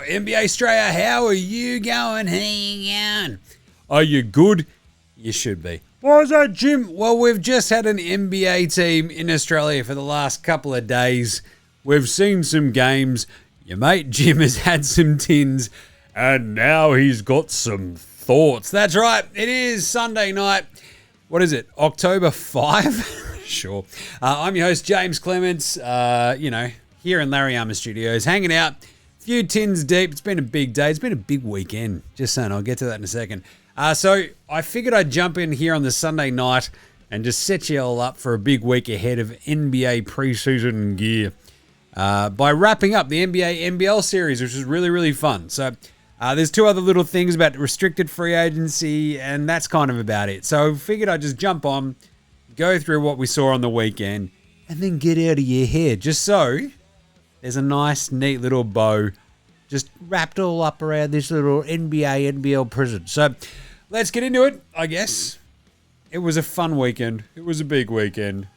NBA Straya, how are you going? Hang on. Are you good? You should be. Why is that, Jim? Well, we've just had an NBA team in Australia for the last couple of days. We've seen some games. Your mate Jim has had some tins, and now he's got some thoughts. That's right. It is Sunday night. What is it? October 5? Sure. I'm your host, James Clements. Here in Larry Armour Studios, hanging out. Few tins deep. It's been a big day. It's been a big weekend. Just saying. I'll get to that in a second. So I figured I'd jump in here on the Sunday night and just set you all up for a big week ahead of NBA preseason gear by wrapping up the NBA NBL series, which was really, really fun. So there's two other little things about restricted free agency, and that's kind of about it. So I figured I'd just jump on, go through what we saw on the weekend, and then get out of your hair, just so there's a nice, neat little bow just wrapped all up around this little NBA, NBL prison. So let's get into it, I guess. It was a fun weekend. It was a big weekend.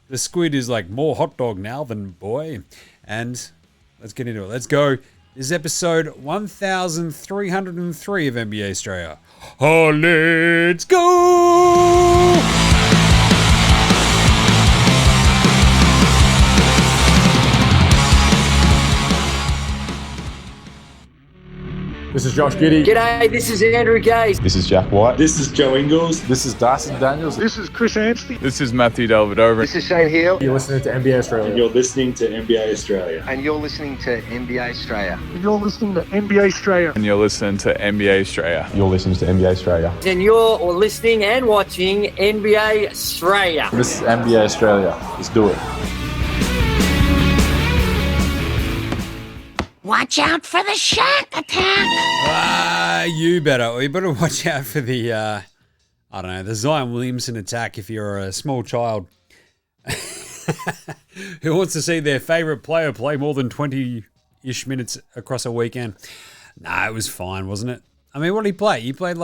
The squid is like more hot dog now than boy. And let's get into it. Let's go. This is episode 1303 of NBA Straya. Oh, let's go! This is Josh Giddey. G'day, this is Andrew Gaze. This is Jack White. This is Joe Ingles. This is Dyson Daniels. This is Chris Anstey. This is Matthew Delvedova. This is Shane Hill. You're listening to NBA Australia. And you're listening to NBA Australia. And you're listening to NBA Straya. And you're listening to NBA Straya. And you're listening to NBA Straya. You're listening to NBA Australia. And you're listening and watching NBA Straya. This is NBA Australia. Let's do it. Watch out for the shark attack! You better watch out for the, the Zion Williamson attack if you're a small child who wants to see their favourite player play more than 20-ish minutes across a weekend. Nah, it was fine, wasn't it? I mean, what did he play? He played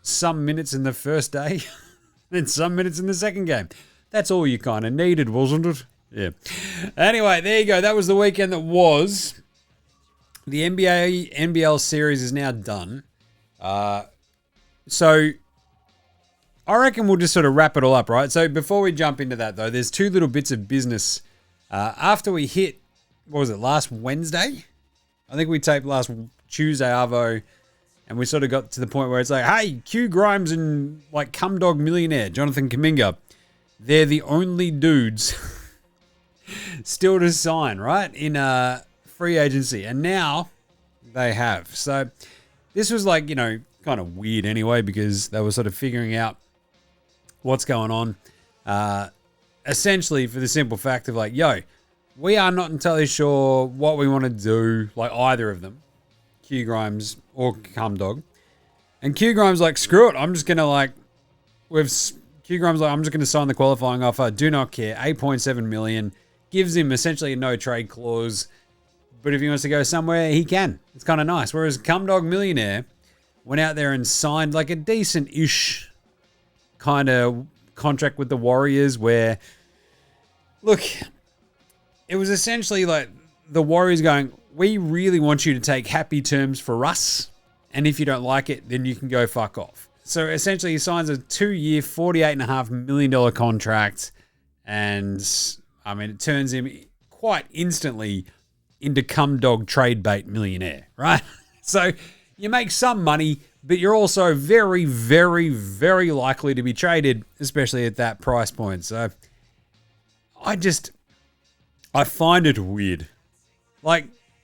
some minutes in the first day and some minutes in the second game. That's all you kind of needed, wasn't it? Yeah. Anyway, there you go. That was the weekend that was. The NBA NBL series is now done. So I reckon we'll just sort of wrap it all up, right? So before we jump into that, though, there's two little bits of business. After we hit, last Wednesday? I think we taped last Tuesday, Arvo, and we sort of got to the point where it's like, hey, Q Grimes and cum dog millionaire, Jonathan Kuminga, they're the only dudes still to sign, right? In free agency, and now they have. So this was kind of weird anyway, because they were sort of figuring out what's going on. Essentially for the simple fact of we are not entirely sure what we want to do, either of them, Q Grimes or Cum Dog. And Q Grimes screw it, I'm just gonna I'm just gonna sign the qualifying offer, do not care, $8.7 million, gives him essentially a no trade clause. But if he wants to go somewhere, he can. It's kind of nice. Whereas Cumdog Millionaire went out there and signed a decent-ish kind of contract with the Warriors where, look, it was essentially the Warriors going, we really want you to take happy terms for us, and if you don't like it, then you can go fuck off. So essentially he signs a 2-year, $48.5 million contract, and, it turns him quite instantly into cum dog trade bait millionaire, right? So you make some money, but you're also very, very, very likely to be traded, especially at that price point. So I find it weird.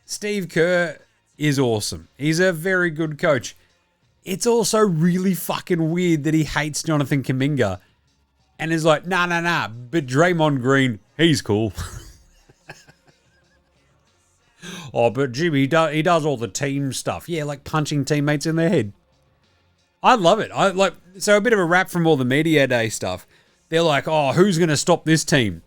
Steve Kerr is awesome. He's a very good coach. It's also really fucking weird that he hates Jonathan Kuminga and is nah, but Draymond Green, he's cool. Oh, but Jimmy, he does all the team stuff. Yeah, punching teammates in their head. I love it. So a bit of a wrap from all the media day stuff. They're oh, who's going to stop this team?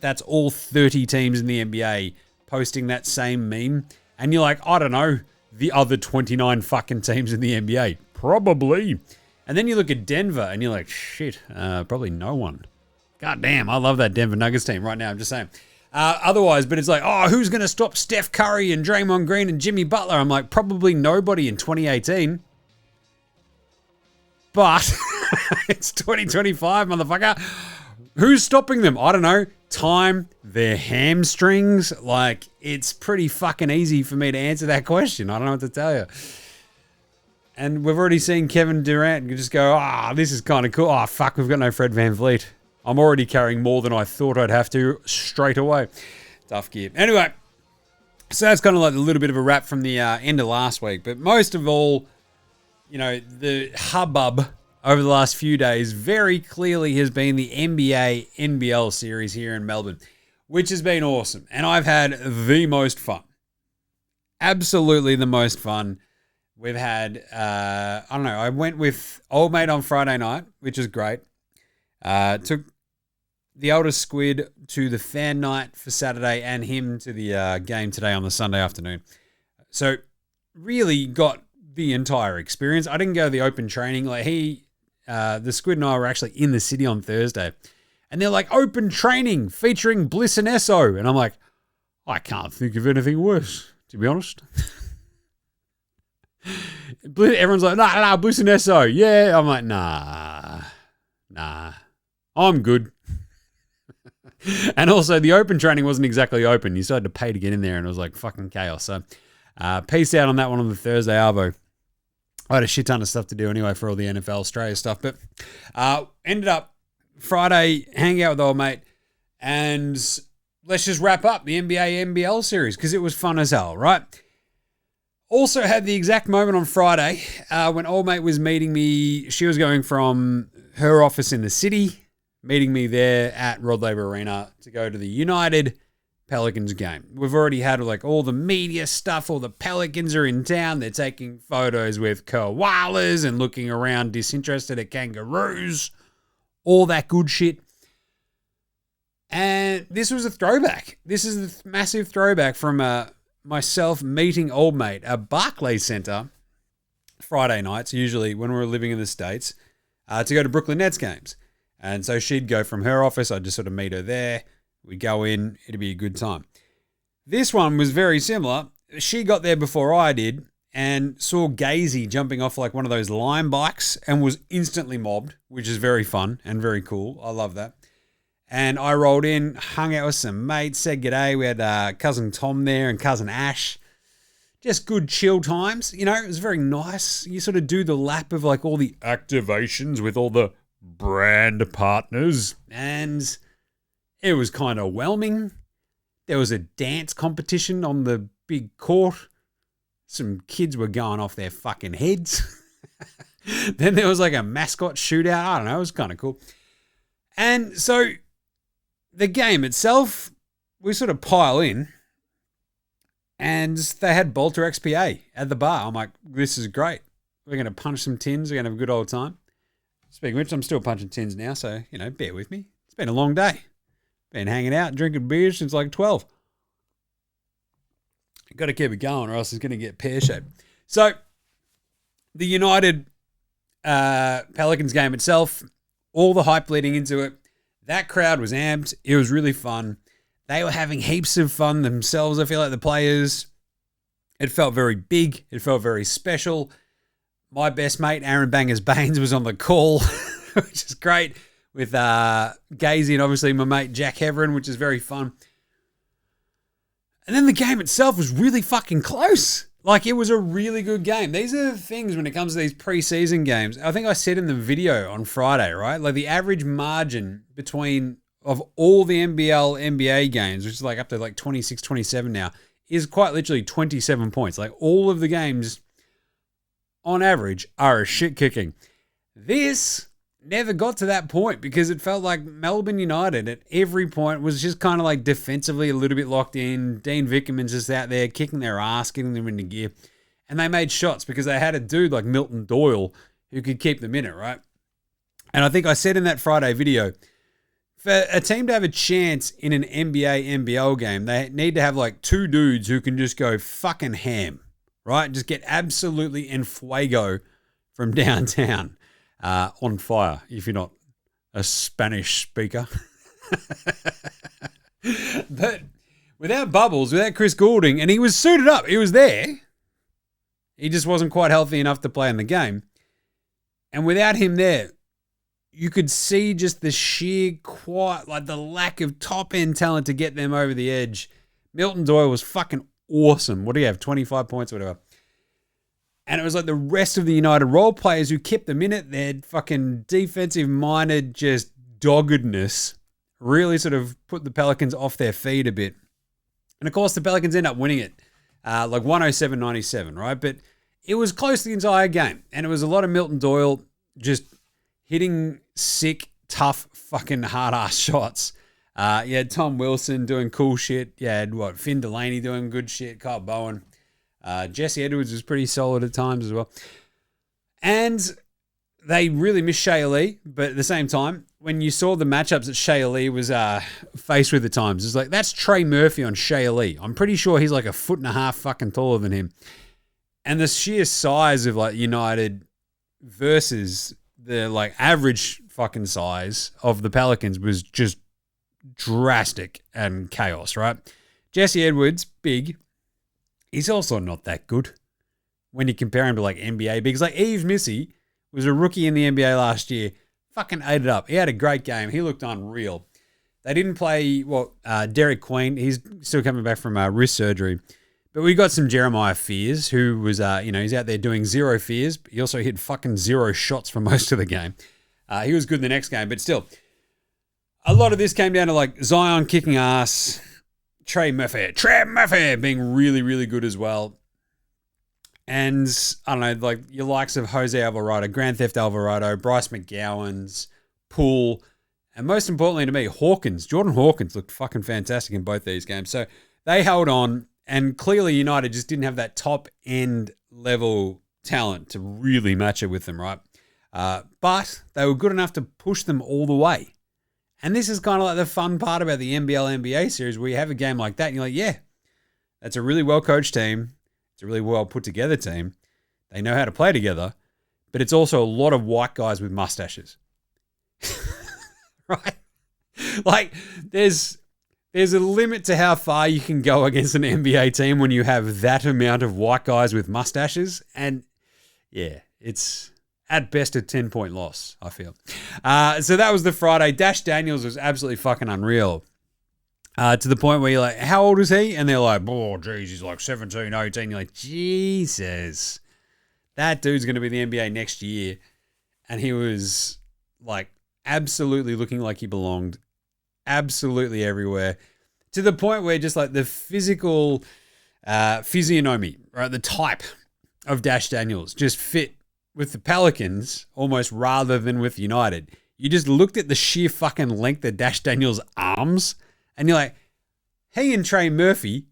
That's all 30 teams in the NBA posting that same meme. And you're I don't know, the other 29 fucking teams in the NBA. Probably. And then you look at Denver and you're shit, probably no one. God damn, I love that Denver Nuggets team right now. I'm just saying. Otherwise, but it's like, oh, who's going to stop Steph Curry and Draymond Green and Jimmy Butler? I'm like, probably nobody in 2018. But it's 2025, motherfucker. Who's stopping them? I don't know. Time, their hamstrings. Like, it's pretty fucking easy for me to answer that question. I don't know what to tell you. And we've already seen Kevin Durant just go, this is kind of cool. Oh, fuck, we've got no Fred VanVleet. I'm already carrying more than I thought I'd have to straight away. Tough gear. Anyway, so that's kind of like a little bit of a wrap from the end of last week. But most of all, you know, the hubbub over the last few days very clearly has been the NBA NBL series here in Melbourne, which has been awesome. And I've had the most fun. Absolutely the most fun. We've had, I don't know, I went with old mate on Friday night, which is great. Took the oldest squid to the fan night for Saturday and him to the game today on the Sunday afternoon. So really got the entire experience. I didn't go to the open training. Like the squid and I were actually in the city on Thursday. And they're like, open training featuring Bliss and Esso. And I'm like, I can't think of anything worse, to be honest. Everyone's like, nah, Bliss and Esso. Yeah. I'm like, nah, I'm good. And also the open training wasn't exactly open. You still had to pay to get in there and it was like fucking chaos. So peace out on that one on the Thursday Arvo. I had a shit ton of stuff to do anyway for all the NFL Australia stuff. But ended up Friday hanging out with old mate and let's just wrap up the NBA NBL series because it was fun as hell, right? Also had the exact moment on Friday when old mate was meeting me. She was going from her office in the city, meeting me there at Rod Laver Arena to go to the United Pelicans game. We've already had like all the media stuff. All the Pelicans are in town. They're taking photos with koalas and looking around disinterested at kangaroos. All that good shit. And this was a throwback. This is a massive throwback from myself meeting old mate at Barclays Center Friday nights, usually when we were living in the States, to go to Brooklyn Nets games. And so she'd go from her office. I'd just sort of meet her there. We'd go in. It'd be a good time. This one was very similar. She got there before I did and saw Gazy jumping off like one of those Lime bikes and was instantly mobbed, which is very fun and very cool. I love that. And I rolled in, hung out with some mates, said g'day. We had cousin Tom there and cousin Ash. Just good chill times. You know, it was very nice. You sort of do the lap of like all the activations with all the brand partners. And it was kind of whelming. There was a dance competition on the big court. Some kids were going off their fucking heads. Then there was like a mascot shootout. I don't know. It was kind of cool. And so the game itself, we sort of pile in and they had Bolter XPA at the bar. I'm like, this is great. We're going to punch some tins. We're going to have a good old time. Speaking of which, I'm still punching tins now. So, you know, bear with me. It's been a long day. Been hanging out, drinking beers since like 12. Got to keep it going or else it's going to get pear-shaped. So the United Pelicans game itself, all the hype leading into it, that crowd was amped. It was really fun. They were having heaps of fun themselves. I feel like the players, it felt very big. It felt very special. My best mate, Aaron Bangers Baines, was on the call, which is great, with Gazy and obviously my mate Jack Heverin, which is very fun. And then the game itself was really fucking close. Like, it was a really good game. These are the things when it comes to these preseason games. I think I said in the video on Friday, right? Like, the average margin of all the NBA games, which is like up to like 26, 27 now, is quite literally 27 points. Like, all of the games, on average, are a shit kicking. This never got to that point because it felt like Melbourne United at every point was just kind of like defensively a little bit locked in. Dean Vickerman's just out there kicking their ass, getting them into gear. And they made shots because they had a dude like Milton Doyle who could keep them in it, right? And I think I said in that Friday video, for a team to have a chance in an NBA NBL game, they need to have like two dudes who can just go fucking ham, right? Just get absolutely en fuego from downtown. On fire, if you're not a Spanish speaker. But without Bubbles, without Chris Goulding, and he was suited up. He was there. He just wasn't quite healthy enough to play in the game. And without him there, you could see just the sheer the lack of top-end talent to get them over the edge. Milton Doyle was fucking awesome. What do you have, 25 points or whatever? And it was like the rest of the United role players who kept them in it, their fucking defensive-minded just doggedness really sort of put the Pelicans off their feet a bit. And, of course, the Pelicans end up winning it, 107-97, right? But it was close the entire game. And it was a lot of Milton Doyle just hitting sick, tough, fucking hard-ass shots. You had Tom Wilson doing cool shit. You had, Finn Delaney doing good shit, Kyle Bowen. Jesse Edwards was pretty solid at times as well. And they really missed Shea Lee, but at the same time, when you saw the matchups that Shea Lee was faced with at times, it's like, that's Trey Murphy on Shea Lee. I'm pretty sure he's like a foot and a half fucking taller than him. And the sheer size of like United versus the like average fucking size of the Pelicans was just drastic and chaos, right? Jesse Edwards, big. He's also not that good when you compare him to like NBA bigs. Like Yves Missy was a rookie in the NBA last year. Fucking ate it up. He had a great game. He looked unreal. They didn't play, Derek Queen. He's still coming back from wrist surgery. But we got some Jeremiah Fears, who was, he's out there doing zero fears. But he also hit fucking zero shots for most of the game. He was good in the next game, but still. A lot of this came down to like Zion kicking ass, Trey Murphy being really, really good as well. And I don't know, like your likes of Jose Alvarado, Grand Theft Alvarado, Bryce McGowan's, Poole, and most importantly to me, Jordan Hawkins looked fucking fantastic in both these games. So they held on, and clearly United just didn't have that top end level talent to really match it with them, right? But they were good enough to push them all the way. And this is kind of like the fun part about the NBL NBA series, where you have a game like that and you're like, yeah, that's a really well-coached team. It's a really well-put-together team. They know how to play together, but it's also a lot of white guys with mustaches. Right? Like, there's a limit to how far you can go against an NBA team when you have that amount of white guys with mustaches. And, yeah, it's at best a 10-point loss, I feel. So that was the Friday. Dash Daniels was absolutely fucking unreal. To the point where you're like, how old is he? And they're like, oh, geez, he's like 17, 18. You're like, Jesus. That dude's going to be the NBA next year. And he was like absolutely looking like he belonged. Absolutely everywhere. To the point where just like the physical physiognomy, right, the type of Dash Daniels just fit with the Pelicans almost rather than with United. You just looked at the sheer fucking length of Dash Daniels' arms and you're like, he and Trey Murphy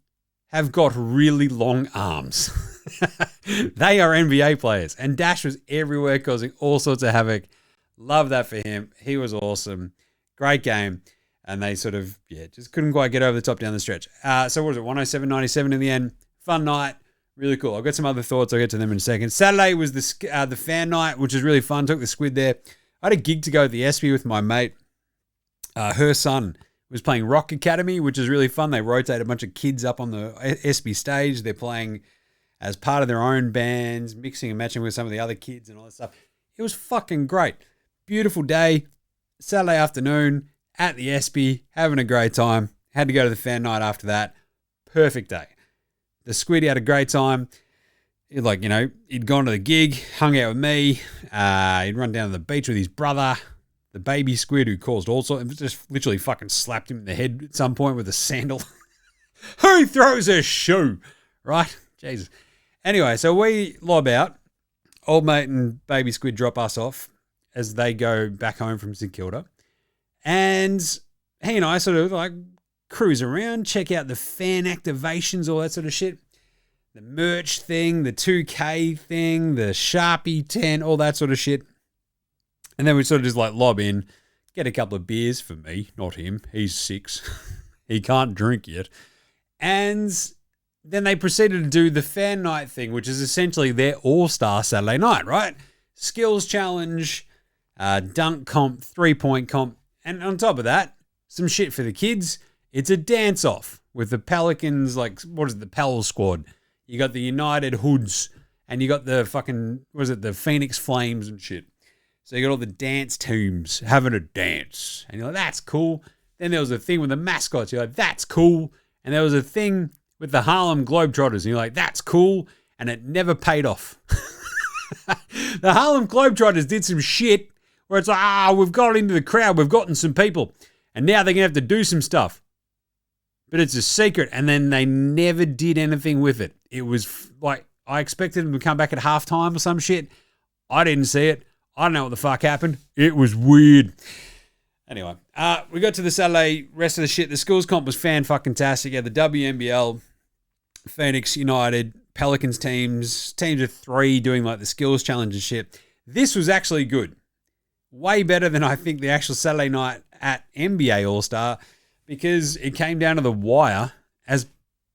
have got really long arms. They are NBA players. And Dash was everywhere causing all sorts of havoc. Love that for him. He was awesome. Great game. And they sort of, just couldn't quite get over the top down the stretch. So what was it, 107-97 in the end? Fun night. Really cool. I've got some other thoughts. I'll get to them in a second. Saturday was the fan night, which was really fun. Took the squid there. I had a gig to go at the SB with my mate. Her son was playing Rock Academy, which is really fun. They rotate a bunch of kids up on the SB stage. They're playing as part of their own bands, mixing and matching with some of the other kids and all that stuff. It was fucking great. Beautiful day. Saturday afternoon at the SB, having a great time. Had to go to the fan night after that. Perfect day. The Squiddy had a great time. He'd gone to the gig, hung out with me. He'd run down to the beach with his brother, the baby squid, who caused all sorts, just literally fucking slapped him in the head at some point with a sandal. Who throws a shoe? Right? Jesus. Anyway, so we lob out. Old mate and baby squid drop us off as they go back home from St Kilda. And he and I sort of like cruise around, check out the fan activations, all that sort of shit. The merch thing, the 2K thing, the Sharpie 10, all that sort of shit. And then we sort of just like lob in, get a couple of beers for me, not him. He's 6. He can't drink yet. And then they proceeded to do the fan night thing, which is essentially their all-star Saturday night, right? Skills challenge, dunk comp, 3-point comp. And on top of that, some shit for the kids. It's a dance-off with the Pelicans, like, what is it, the Pel squad. You got the United Hoods, and you got the fucking, the Phoenix Flames and shit. So you got all the dance teams having a dance. And you're like, that's cool. Then there was a thing with the mascots. You're like, that's cool. And there was a thing with the Harlem Globetrotters. And you're like, that's cool. And it never paid off. The Harlem Globetrotters did some shit where it's like, we've got into the crowd. We've gotten some people. And now they're going to have to do some stuff. But it's a secret. And then they never did anything with it. It was like, I expected them to come back at halftime or some shit. I didn't see it. I don't know what the fuck happened. It was weird. Anyway, we got to the Saturday, rest of the shit. The schools comp was fan-fucking-tastic. Yeah, the WNBL, Phoenix United, Pelicans teams of 3 doing like the skills challenge and shit. This was actually good. Way better than I think the actual Saturday night at NBA All-Star, because it came down to the wire as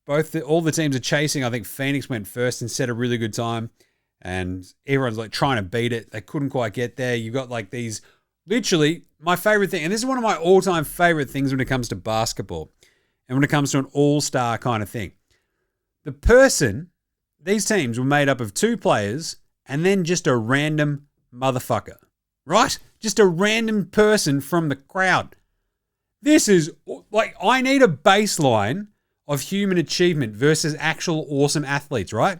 all the teams are chasing. I think Phoenix went first and set a really good time, and everyone's like trying to beat it. They couldn't quite get there. You've got like these, literally my favorite thing, and this is one of my all-time favorite things when it comes to basketball and when it comes to an all-star kind of thing. These teams were made up of 2 players and then just a random motherfucker, right? Just a random person from the crowd. This is like, I need a baseline of human achievement versus actual awesome athletes, right?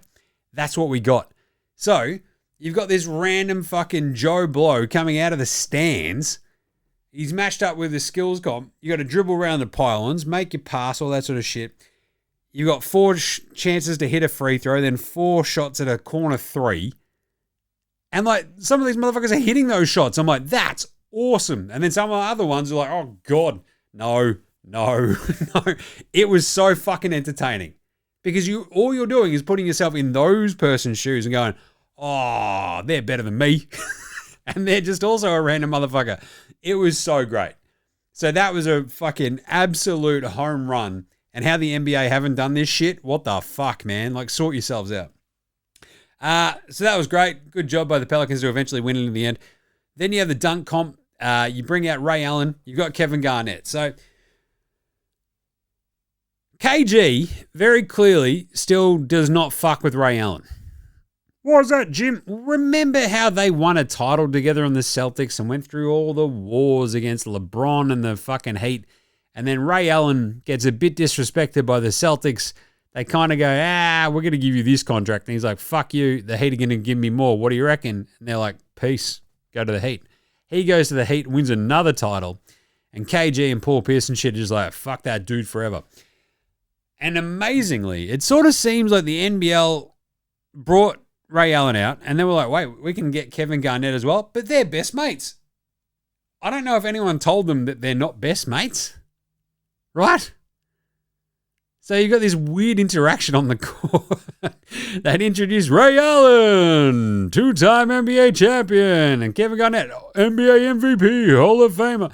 That's what we got. So you've got this random fucking Joe Blow coming out of the stands. He's matched up with the skills comp. You got to dribble around the pylons, make your pass, all that sort of shit. You've got 4 chances to hit a free throw, then 4 shots at a corner 3. And like, some of these motherfuckers are hitting those shots. I'm like, that's awesome. And then some of the other ones are like, oh God, no. It was so fucking entertaining, because all you're doing is putting yourself in those person's shoes and going, oh, they're better than me. And they're just also a random motherfucker. It was so great. So that was a fucking absolute home run. And how the NBA haven't done this shit, what the fuck, man? Like, sort yourselves out. So that was great. Good job by the Pelicans to eventually win it in the end. Then you have the dunk comp. You bring out Ray Allen. You've got Kevin Garnett. So KG very clearly still does not fuck with Ray Allen. What was that, Jim? Remember how they won a title together on the Celtics and went through all the wars against LeBron and the fucking Heat? And then Ray Allen gets a bit disrespected by the Celtics. They kind of go, we're going to give you this contract. And he's like, fuck you. The Heat are going to give me more. What do you reckon? And they're like, peace. Go to the Heat. He goes to the Heat, wins another title. And KG and Paul Pierce and shit are just like, fuck that dude forever. And amazingly, it sort of seems like the NBL brought Ray Allen out, and they were like, wait, we can get Kevin Garnett as well, but they're best mates. I don't know if anyone told them that they're not best mates, right? So you got this weird interaction on the court. They'd introduced Ray Allen, 2-time NBA champion, and Kevin Garnett, NBA MVP, Hall of Famer.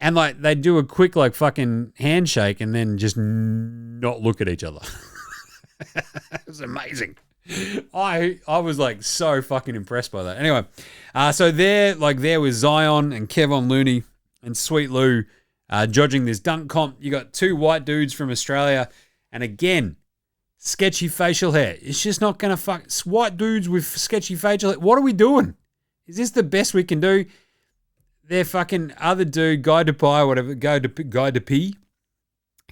And like, they do a quick like fucking handshake and then just not look at each other. It was amazing. I was like so fucking impressed by that. Anyway, so there was Zion and Kevon Looney and Sweet Lou judging this dunk comp. You got 2 white dudes from Australia, and again, sketchy facial hair. It's just not gonna fuck. It's white dudes with sketchy facial hair. What are we doing? Is this the best we can do? Their fucking other dude, Guy DePie, whatever, Guy DePie,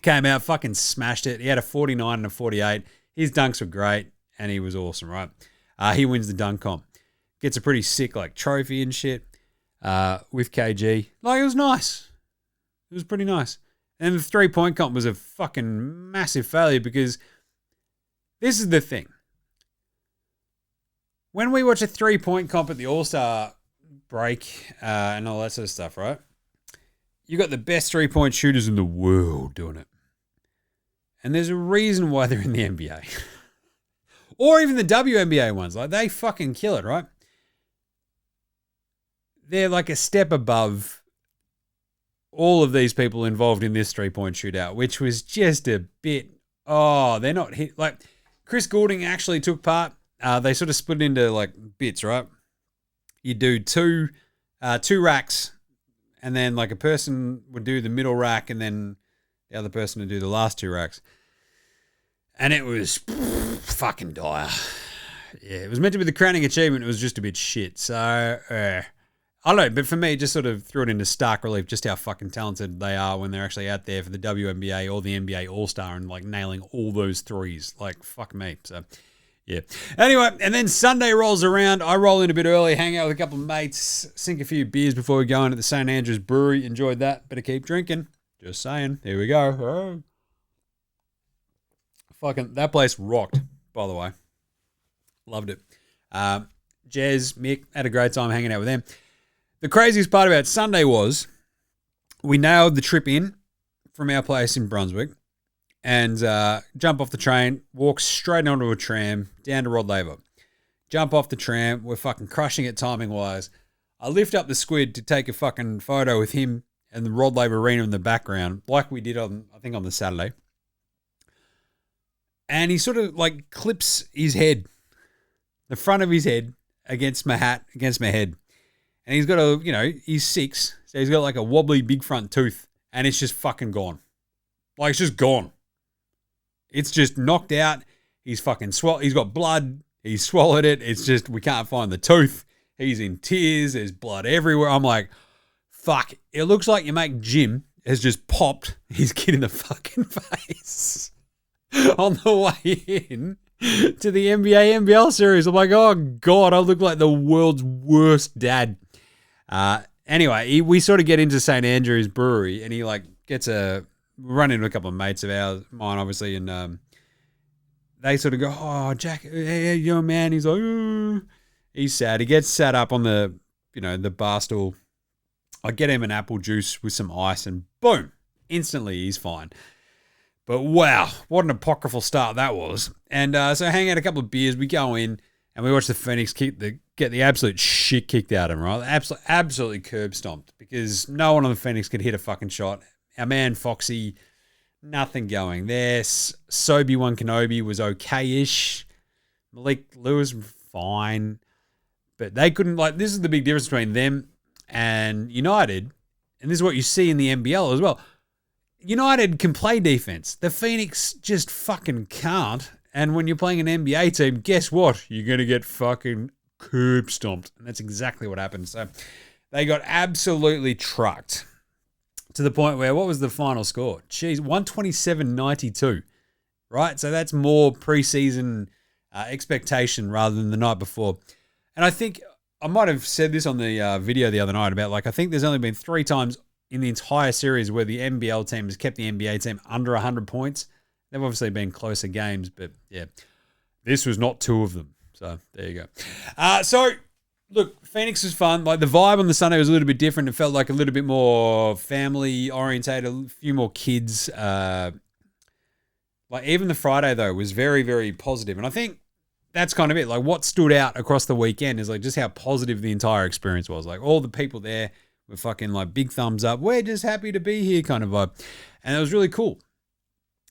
came out, fucking smashed it. He had a 49 and a 48. His dunks were great, and he was awesome, right? He wins the dunk comp. Gets a pretty sick, like, trophy and shit with KG. Like, it was nice. It was pretty nice. And the 3-point comp was a fucking massive failure, because this is the thing. When we watch a 3-point comp at the All-Star break and all that sort of stuff, right? You got the best 3-point shooters in the world doing it. And there's a reason why they're in the NBA. Or even the WNBA ones. Like, they fucking kill it, right? They're like a step above all of these people involved in this 3-point shootout, which was just a bit, they're not hit. Like, Chris Goulding actually took part. They sort of split into like bits, right? You do two racks, and then like a person would do the middle rack, and then the other person to do the last 2 racks. And it was fucking dire. Yeah, it was meant to be the crowning achievement. It was just a bit shit. So, I don't know. But for me, it just sort of threw it into stark relief just how fucking talented they are when they're actually out there for the WNBA or the NBA All-Star and, like, nailing all those threes. Like, fuck me. So, yeah. Anyway, and then Sunday rolls around. I roll in a bit early, hang out with a couple of mates, sink a few beers before we go in at the St. Andrews Brewery. Enjoyed that. Better keep drinking. Just saying. Here we go. Oh. Fucking, that place rocked, by the way. Loved it. Jez, Mick, had a great time hanging out with them. The craziest part about Sunday was we nailed the trip in from our place in Brunswick and jump off the train, walk straight onto a tram down to Rod Laver. Jump off the tram. We're fucking crushing it timing-wise. I lift up the squid to take a fucking photo with him and the Rod Laver Arena in the background, like we did on, I think, on the Saturday. And he sort of like clips his head, the front of his head against my hat, against my head. And he's got a, you know, he's 6, so he's got like a wobbly big front tooth, and it's just fucking gone. Like, it's just gone. It's just knocked out. He's fucking he's got blood. He's swallowed it. It's just, we can't find the tooth. He's in tears. There's blood everywhere. I'm like, fuck. It looks like your mate Jim has just popped his kid in the fucking face on the way in to the NBA NBL series. I'm like, oh God, I look like the world's worst dad. Anyway, we sort of get into St. Andrews Brewery and he like gets run into a couple of mates of ours, mine obviously, and they sort of go, oh, Jack, hey, yo, man. He's like, oh. He's sad. He gets sat up on the, you know, the bar stool. I get him an apple juice with some ice and boom, instantly he's fine. But wow, what an apocryphal start that was. And so hang out a couple of beers, we go in and we watch the Phoenix get the absolute shit kicked out of them, right? Absolutely curb stomped because no one on the Phoenix could hit a fucking shot. Our man Foxy, nothing going there. Sobi-Wan Kenobi was okay-ish. Malik Lewis, fine. But they couldn't, like, this is the big difference between them and United. And this is what you see in the NBL as well. United can play defense. The Phoenix just fucking can't. And when you're playing an NBA team, guess what? You're going to get fucking curb stomped. And that's exactly what happened. So they got absolutely trucked to the point where, what was the final score? Jeez, 127-92, right? So that's more preseason expectation rather than the night before. And I think I might have said this on the video the other night about, like, I think there's only been 3 times in the entire series where the NBL team has kept the NBA team under 100 points. They've obviously been closer games, but yeah, this was not 2 of them. So there you go. So look, Phoenix was fun. Like, the vibe on the Sunday was a little bit different. It felt like a little bit more family orientated, a few more kids. Like, even the Friday though was very, very positive. And I think that's kind of it. Like, what stood out across the weekend is like just how positive the entire experience was. Like, all the people there were fucking like big thumbs up. We're just happy to be here kind of vibe. And it was really cool.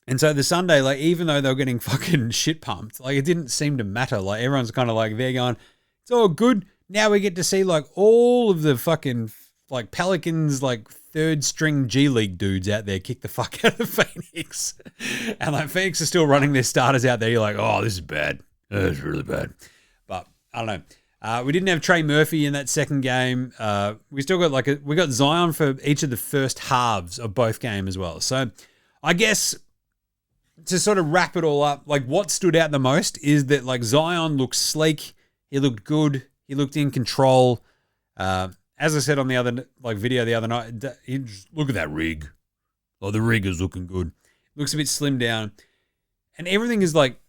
And so the Sunday, like, even though they were getting fucking shit pumped, like, it didn't seem to matter. Like, everyone's kind of like, they're going, it's all good. Now we get to see like all of the fucking like Pelicans, like 3rd string G League dudes out there kick the fuck out of Phoenix. And like Phoenix is still running their starters out there. You're like, oh, this is bad. This is really bad. But I don't know. We didn't have Trey Murphy in that second game. We still got we got Zion for each of the first halves of both games as well. So I guess to sort of wrap it all up, like, what stood out the most is that, like, Zion looked sleek. He looked good. He looked in control. As I said on the other video the other night, look at that rig. Oh, the rig is looking good. Looks a bit slimmed down. And everything is like,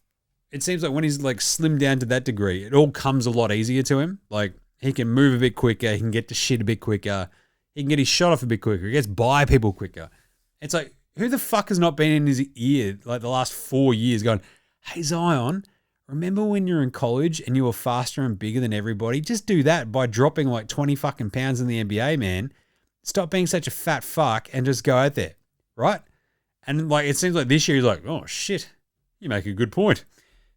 it seems like when he's like slimmed down to that degree, it all comes a lot easier to him. Like, he can move a bit quicker. He can get to shit a bit quicker. He can get his shot off a bit quicker. He gets by people quicker. It's like, who the fuck has not been in his ear like the last 4 years going, hey, Zion, remember when you were in college and you were faster and bigger than everybody? Just do that by dropping like 20 fucking pounds in the NBA, man. Stop being such a fat fuck and just go out there, right? And like, it seems like this year he's like, oh shit, you make a good point.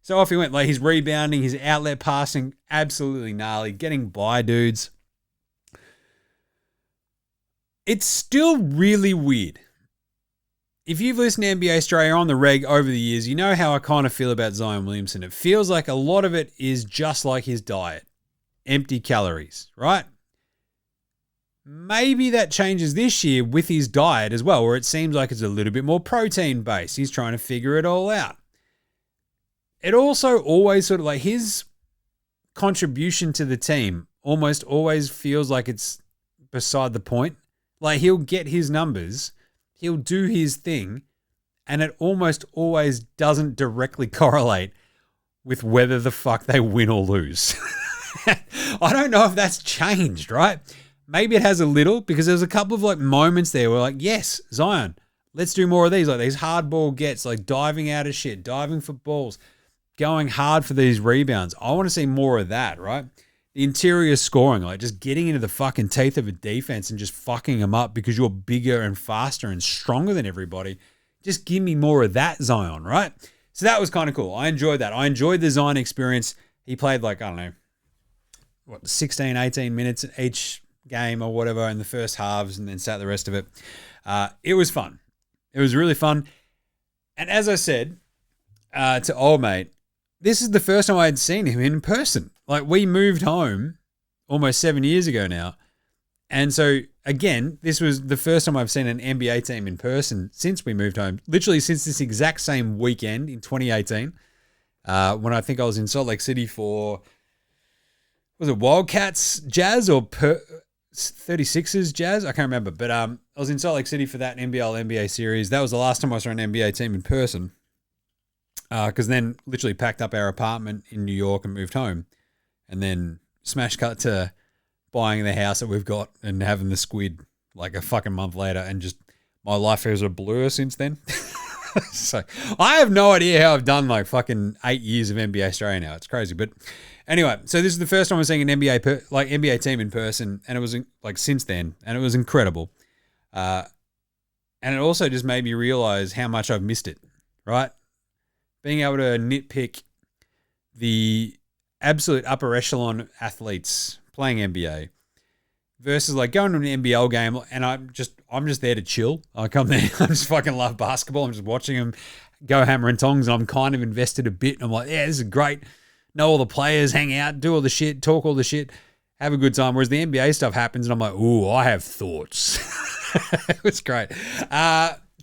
So off he went. Like, his rebounding, his outlet passing, absolutely gnarly, getting by dudes. It's still really weird if you've listened to NBA Australia on the reg over the years, you know how I kind of feel about Zion Williamson. It feels like a lot of it is just like his diet. Empty calories, right? Maybe that changes this year with his diet as well, where it seems like it's a little bit more protein based. He's trying to figure it all out. It also always sort of like his contribution to the team almost always feels like it's beside the point. Like he'll get his numbers, he'll do his thing, and it almost always doesn't directly correlate with whether the fuck they win or lose. I don't know if that's changed, right? Maybe it has a little, because there's a couple of like moments there where like, yes, Zion, let's do more of these. Like these hard ball gets, like diving out of shit, diving for balls, going hard for these rebounds. I want to see more of that, right? The interior scoring, like just getting into the fucking teeth of a defense and just fucking them up because you're bigger and faster and stronger than everybody. Just give me more of that, Zion, right? So that was kind of cool. I enjoyed that. I enjoyed the Zion experience. He played like, I don't know, 16, 18 minutes each game or whatever in the first halves and then sat the rest of it. It was fun. It was really fun. And as I said to old mate, this is the first time I had seen him in person. Like we moved home almost 7 years ago now. And so again, this was the first time I've seen an NBA team in person since we moved home, literally since this exact same weekend in 2018, when I think I was in Salt Lake City for, was it Wildcats Jazz or 36ers Jazz? I can't remember. But I was in Salt Lake City for that NBA series. That was the last time I saw an NBA team in person. Because then literally packed up our apartment in New York and moved home. And then smash cut to buying the house that we've got and having the squid like a fucking month later. And just my life is a blur since then. So I have no idea how I've done like fucking 8 years of NBA Australia now. It's crazy. But anyway, so this is the first time I'm seeing an NBA team in person. And it was like since then. And it was incredible. And it also just made me realize how much I've missed it, right? Being able to nitpick the absolute upper echelon athletes playing NBA versus like going to an NBL game and I'm just there to chill. I come there, I just fucking love basketball. I'm just watching them go hammer and tongs and I'm kind of invested a bit. And I'm like, yeah, this is great. Know all the players, hang out, do all the shit, talk all the shit, have a good time. Whereas the NBA stuff happens and I'm like, ooh, I have thoughts. It was great.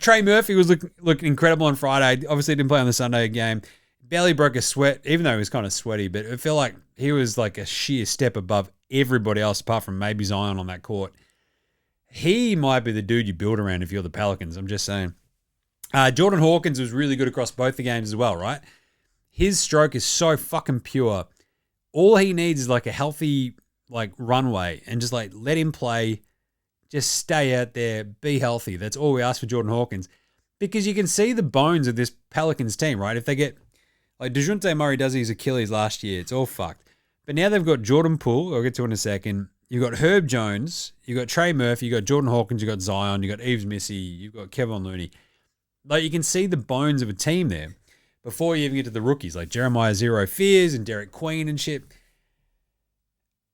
Trey Murphy was looking incredible on Friday. Obviously didn't play on the Sunday game. Barely broke a sweat, even though he was kind of sweaty, but it felt like he was like a sheer step above everybody else apart from maybe Zion on that court. He might be the dude you build around if you're the Pelicans. I'm just saying. Jordan Hawkins was really good across both the games as well, right? His stroke is so fucking pure. All he needs is like a healthy like runway and just like let him play. Just stay out there, be healthy. That's all we ask for Jordan Hawkins. Because you can see the bones of this Pelicans team, right? If they get, like DeJounte Murray does his Achilles last year, it's all fucked. But now they've got Jordan Poole, I'll get to in a second. You've got Herb Jones, you've got Trey Murphy, you've got Jordan Hawkins, you've got Zion, you've got Yves Missy, you've got Kevin Looney. Like you can see the bones of a team there before you even get to the rookies, like Jeremiah Zero Fears and Derek Queen and shit.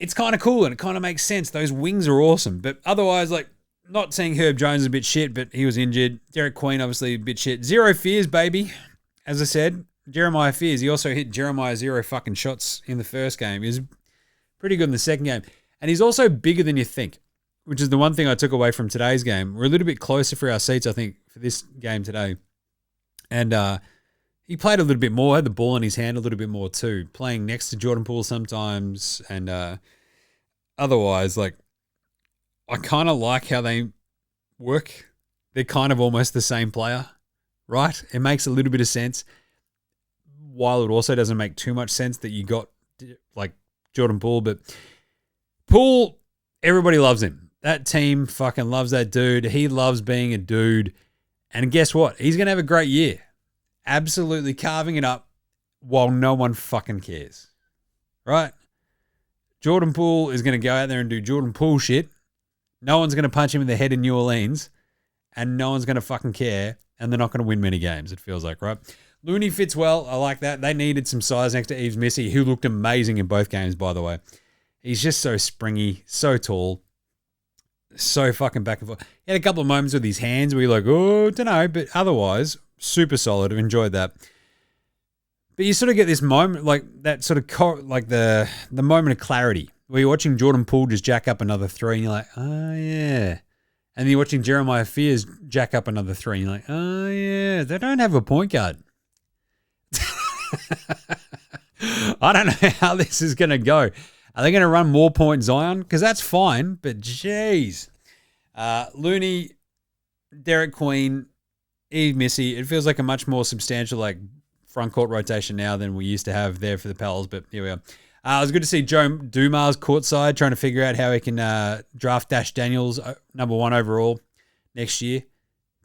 It's kind of cool and it kind of makes sense. Those wings are awesome. But otherwise, like, not saying Herb Jones is a bit shit, but he was injured. Derek Queen, obviously, a bit shit. Zero Fears, baby. As I said, Jeremiah Fears. He also hit Jeremiah zero fucking shots in the first game. He was pretty good in the second game. And he's also bigger than you think, which is the one thing I took away from today's game. We're a little bit closer for our seats, I think, for this game today. And he played a little bit more, had the ball in his hand a little bit more too, playing next to Jordan Poole sometimes. And otherwise, like, I kind of like how they work. They're kind of almost the same player, right? It makes a little bit of sense, while it also doesn't make too much sense that you got, like, Jordan Poole. But Poole, everybody loves him. That team fucking loves that dude. He loves being a dude. And guess what? He's going to have a great year. Absolutely carving it up while no one fucking cares, right? Jordan Poole is going to go out there and do Jordan Poole shit. No one's going to punch him in the head in New Orleans, and no one's going to fucking care, and they're not going to win many games, it feels like, right? Looney fits well. I like that. They needed some size next to Yves Missy, who looked amazing in both games, by the way. He's just so springy, so tall. So fucking back and forth. He had a couple of moments with his hands where you're like, oh, don't know, but otherwise, super solid. I've enjoyed that. But you sort of get this moment, like that sort of like the moment of clarity where you're watching Jordan Poole just jack up another three, and you're like, oh yeah. And then you're watching Jeremiah Fears jack up another three, and you're like, oh yeah, they don't have a point guard. I don't know how this is going to go. Are they going to run more point Zion? Because that's fine, but jeez. Looney, Derek Queen, Eve Missy. It feels like a much more substantial like front court rotation now than we used to have there for the Pels, but here we are. It was good to see Joe Dumars courtside trying to figure out how he can draft Dash Daniels number 1 overall next year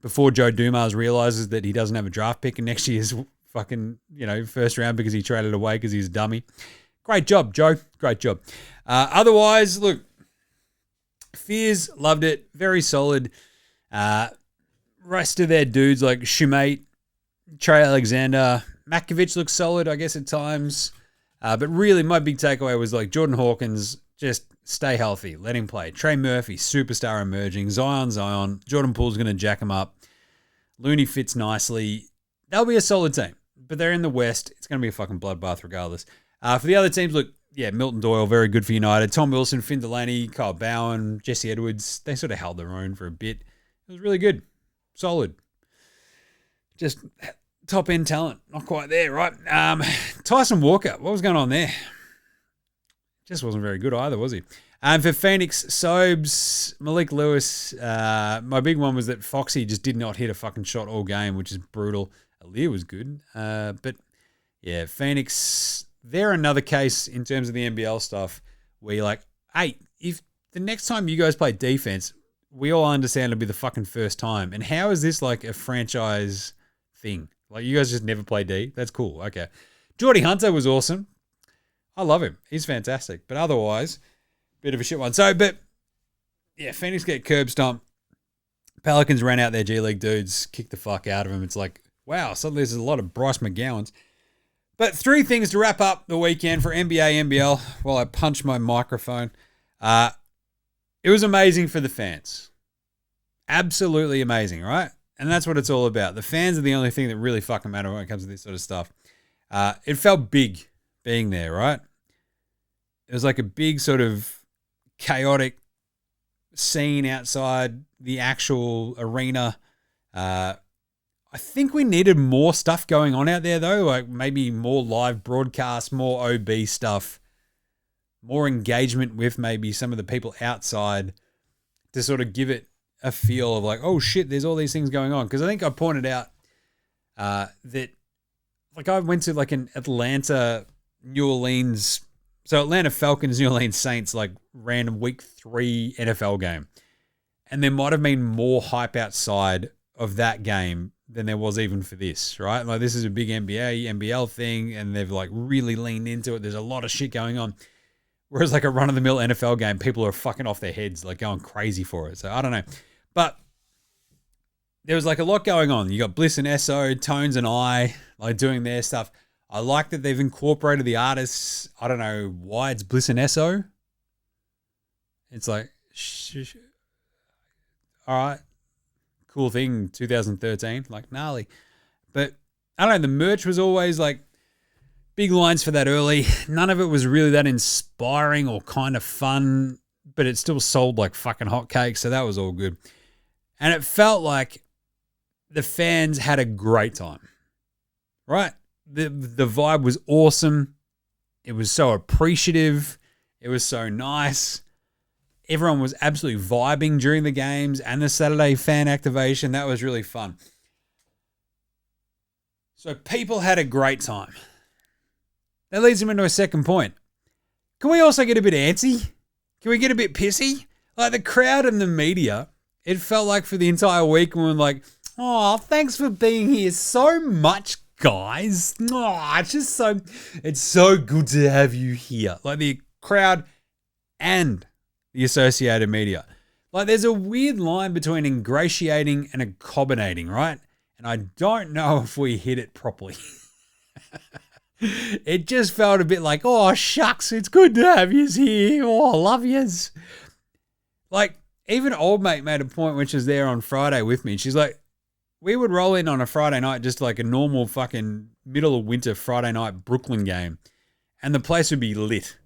before Joe Dumars realizes that he doesn't have a draft pick in next year's fucking, first round because he traded away because he's a dummy. Great job, Joe. Great job. Otherwise, look, Fears loved it. Very solid. Rest of their dudes like Shumate, Trey Alexander, Matkovic looks solid, I guess, at times. But really, my big takeaway was like Jordan Hawkins, just stay healthy. Let him play. Trey Murphy, superstar emerging. Zion. Jordan Poole's going to jack him up. Looney fits nicely. They'll be a solid team. But they're in the West. It's going to be a fucking bloodbath regardless. For the other teams, look, yeah, Milton Doyle, very good for United. Tom Wilson, Finn Delaney, Kyle Bowen, Jesse Edwards. They sort of held their own for a bit. It was really good. Solid. Just top-end talent. Not quite there, right? Tyson Walker, what was going on there? Just wasn't very good either, was he? For Phoenix, Sobes, Malik Lewis, my big one was that Foxy just did not hit a fucking shot all game, which is brutal. Aaliyah was good. But, yeah, Phoenix, they're another case in terms of the NBL stuff where you're like, hey, if the next time you guys play defense, we all understand it'll be the fucking first time. And how is this like a franchise thing? Like, you guys just never play D? That's cool. Okay. Geordie Hunter was awesome. I love him. He's fantastic. But otherwise, bit of a shit one. So, but, yeah, Phoenix get curb stomped. Pelicans ran out their G League dudes, kicked the fuck out of them. It's like, wow, suddenly there's a lot of Bryce McGowans. But 3 things to wrap up the weekend for NBA, NBL while I punch my microphone. It was amazing for the fans. Absolutely amazing, right? And that's what it's all about. The fans are the only thing that really fucking matter when it comes to this sort of stuff. It felt big being there, right? It was like a big sort of chaotic scene outside the actual arena. I think we needed more stuff going on out there, though, like maybe more live broadcasts, more OB stuff, more engagement with maybe some of the people outside to sort of give it a feel of like, oh shit, there's all these things going on. Because I think I pointed out that, like, I went to like an Atlanta, New Orleans, so Atlanta Falcons, New Orleans Saints, like random week 3 NFL game. And there might have been more hype outside of that game than there was even for this, right? Like, this is a big NBA, NBL thing, and they've like really leaned into it. There's a lot of shit going on. Whereas like a run-of-the-mill NFL game, people are fucking off their heads, like going crazy for it. So I don't know. But there was like a lot going on. You got Bliss and SO, Tones and I, like doing their stuff. I like that they've incorporated the artists. I don't know why it's Bliss and SO. It's like, all right, cool thing, 2013, like gnarly. But I don't know, the merch was always like big lines for that early. None of it was really that inspiring or kind of fun, but it still sold like fucking hotcakes, so that was all good. And it felt like the fans had a great time, right? The vibe was awesome. It was so appreciative. It was so nice. Everyone was absolutely vibing during the games and the Saturday fan activation. That was really fun. So people had a great time. That leads me into a second point. Can we also get a bit antsy? Can we get a bit pissy? Like the crowd and the media, it felt like for the entire week we were like, oh, thanks for being here so much, guys. Oh, it's so good to have you here. Like the crowd and the associated media. Like there's a weird line between ingratiating and accommodating, right? And I don't know if we hit it properly. It just felt a bit like, oh, shucks, it's good to have yous here. Oh, I love yous. Like, even old mate made a point which was there on Friday with me. She's like, we would roll in on a Friday night, just like a normal fucking middle of winter Friday night Brooklyn game, and the place would be lit.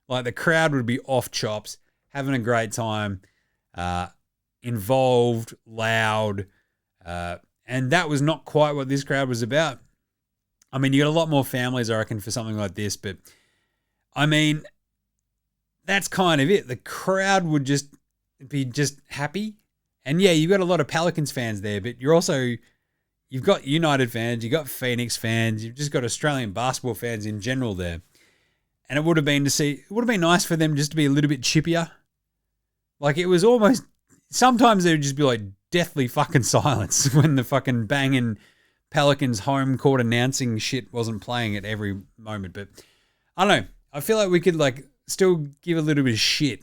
Like the crowd would be off chops, having a great time, involved, loud, and that was not quite what this crowd was about. I mean, you got a lot more families, I reckon, for something like this, but I mean, that's kind of it. The crowd would just be just happy. And yeah, you've got a lot of Pelicans fans there, but you've got United fans, you've got Phoenix fans, you've just got Australian basketball fans in general there. And it would have been nice for them just to be a little bit chippier. Like it was almost, sometimes there would just be like deathly fucking silence when the fucking banging Pelicans home court announcing shit wasn't playing at every moment. But I don't know. I feel like we could like still give a little bit of shit.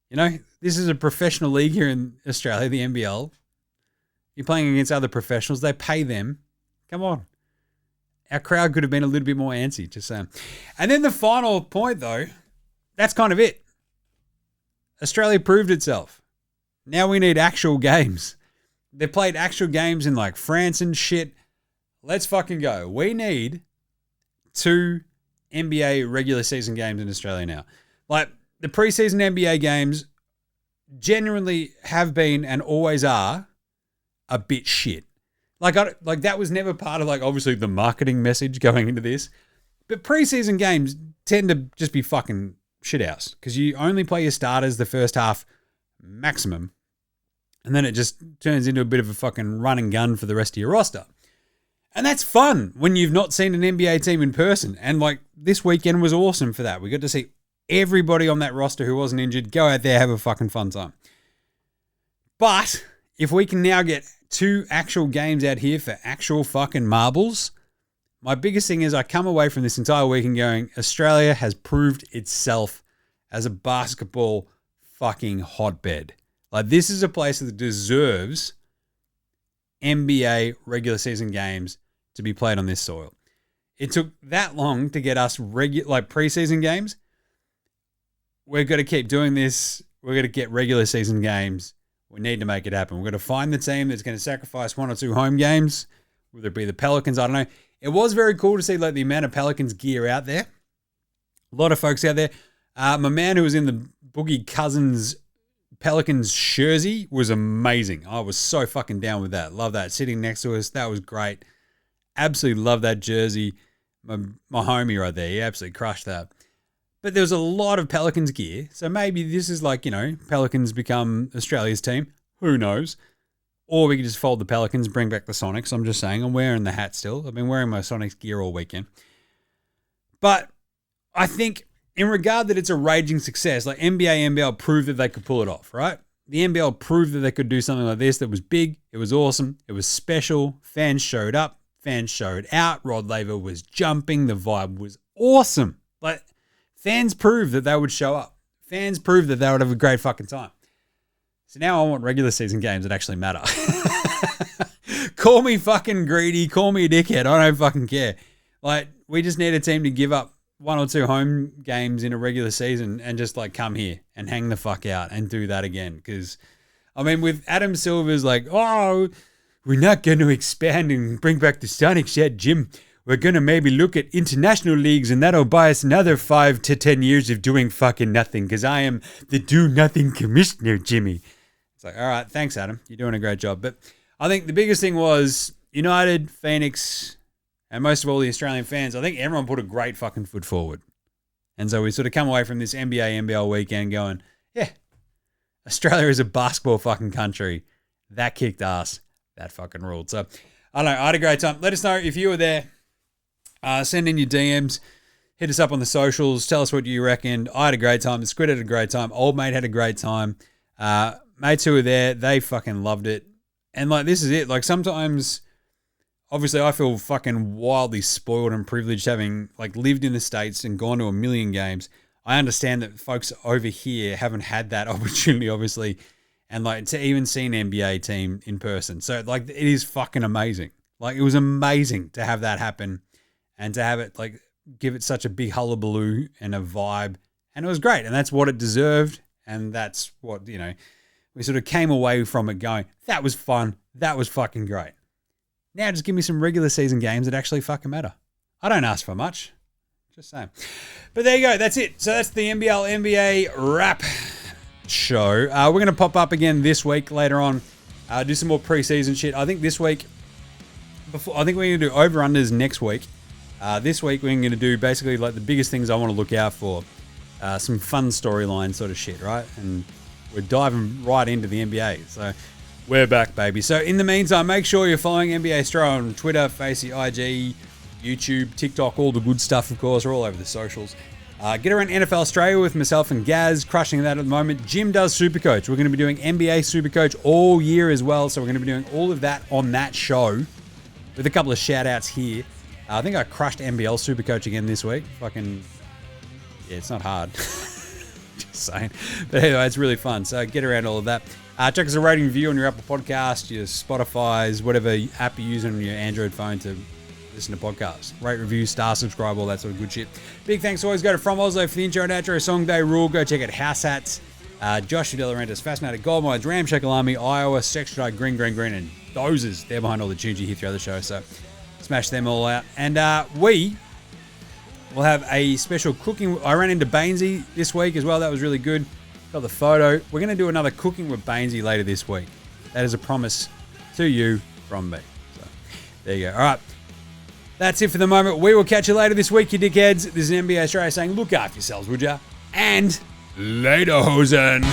You know, this is a professional league here in Australia, the NBL. You're playing against other professionals. They pay them. Come on. Our crowd could have been a little bit more antsy, just saying. And then the final point, though, that's kind of it. Australia proved itself. Now we need actual games. They played actual games in like France and shit. Let's fucking go. We need 2 NBA regular season games in Australia now. Like the preseason NBA games genuinely have been and always are a bit shit. Like that was never part of like obviously the marketing message going into this. But preseason games tend to just be fucking shithouse because you only play your starters the first half maximum. And then it just turns into a bit of a fucking run and gun for the rest of your roster. And that's fun when you've not seen an NBA team in person. And like this weekend was awesome for that. We got to see everybody on that roster who wasn't injured go out there, have a fucking fun time. But if we can now get 2 actual games out here for actual fucking marbles, my biggest thing is I come away from this entire weekend going, Australia has proved itself as a basketball fucking hotbed. Like this is a place that deserves NBA regular season games to be played on this soil. It took that long to get us preseason games. We're going to keep doing this. We're going to get regular season games. We need to make it happen. We're going to find the team that's going to sacrifice 1 or 2 home games, whether it be the Pelicans. I don't know. It was very cool to see like the amount of Pelicans gear out there. A lot of folks out there. My man who was in the Boogie Cousins Pelicans jersey was amazing. I was so fucking down with that. Love that. Sitting next to us, that was great. Absolutely love that jersey. My homie right there, he absolutely crushed that. But there was a lot of Pelicans gear. So maybe this is like, you know, Pelicans become Australia's team. Who knows? Or we could just fold the Pelicans, bring back the Sonics. I'm just saying, I'm wearing the hat still. I've been wearing my Sonics gear all weekend. But I think in regard that it's a raging success, like NBA, NBL proved that they could pull it off, right? The NBL proved that they could do something like this that was big. It was awesome. It was special. Fans showed up. Fans showed out. Rod Laver was jumping. The vibe was awesome. Like, fans proved that they would show up. Fans proved that they would have a great fucking time. So now I want regular season games that actually matter. Call me fucking greedy. Call me a dickhead. I don't fucking care. Like, we just need a team to give up 1 or 2 home games in a regular season and just like come here and hang the fuck out and do that again. Because, I mean, with Adam Silver's like, oh, we're not going to expand and bring back the Sonics yet, Jim. We're going to maybe look at international leagues and that'll buy us another 5 to 10 years of doing fucking nothing because I am the do-nothing commissioner, Jimmy. It's like, all right, thanks, Adam. You're doing a great job. But I think the biggest thing was United, Phoenix, and most of all the Australian fans. I think everyone put a great fucking foot forward. And so we sort of come away from this NBA, NBL weekend going, yeah, Australia is a basketball fucking country. That kicked ass. That fucking ruled. So, I don't know. I had a great time. Let us know if you were there. Send in your DMs. Hit us up on the socials. Tell us what you reckon. I had a great time. The Squid had a great time. Old mate had a great time. Mates who were there, they fucking loved it. And, like, this is it. Like, sometimes, obviously, I feel fucking wildly spoiled and privileged having, like, lived in the States and gone to a million games. I understand that folks over here haven't had that opportunity, obviously, and, like, to even see an NBA team in person. So, like, it is fucking amazing. Like, it was amazing to have that happen and to have it, like, give it such a big hullabaloo and a vibe. And it was great. And that's what it deserved. And that's what, you know, We sort of came away from it going, that was fun. That was fucking great. Now just give me some regular season games that actually fucking matter. I don't ask for much. Just saying. But there you go. That's it. So that's the NBL NBA wrap show. We're going to pop up again this week later on. Do some more preseason shit. I think this week, I think we're going to do over-unders next week. This week we're going to do basically like the biggest things I want to look out for. Some fun storyline sort of shit, right? And we're diving right into the NBA. So we're back, baby. So in the meantime, make sure you're following NBA Straya on Twitter, Facey, IG, YouTube, TikTok, all the good stuff, of course. We're all over the socials. Get around NFL Australia with myself and Gaz, crushing that at the moment. Jim does Supercoach. We're going to be doing NBA Supercoach all year as well. So we're going to be doing all of that on that show with a couple of shout-outs here. I think I crushed NBL Supercoach again this week. Fucking, yeah, it's not hard. Just saying. But anyway, it's really fun. So get around all of that. Check us a rating review on your Apple Podcast, your Spotify's, whatever app you're using on your Android phone to listen to podcasts. Rate, review, star, subscribe, all that sort of good shit. Big thanks always go to From Oslo for the intro and outro song. They rule. Go check out House Hats, Josh Delarentis, Fascinated Gold Mines, Ramshackle Army, Iowa, Section Green, and Dozers. They're behind all the tunes you hear throughout the show. So smash them all out. And we will have a special cooking. I ran into Baynesy this week as well. That was really good. Got the photo. We're going to do another Cooking with Baynesy later this week. That is a promise to you from me. So there you go. All right. That's it for the moment. We will catch you later this week, you dickheads. This is NBA Australia saying, look after yourselves, would ya? And later, hosen.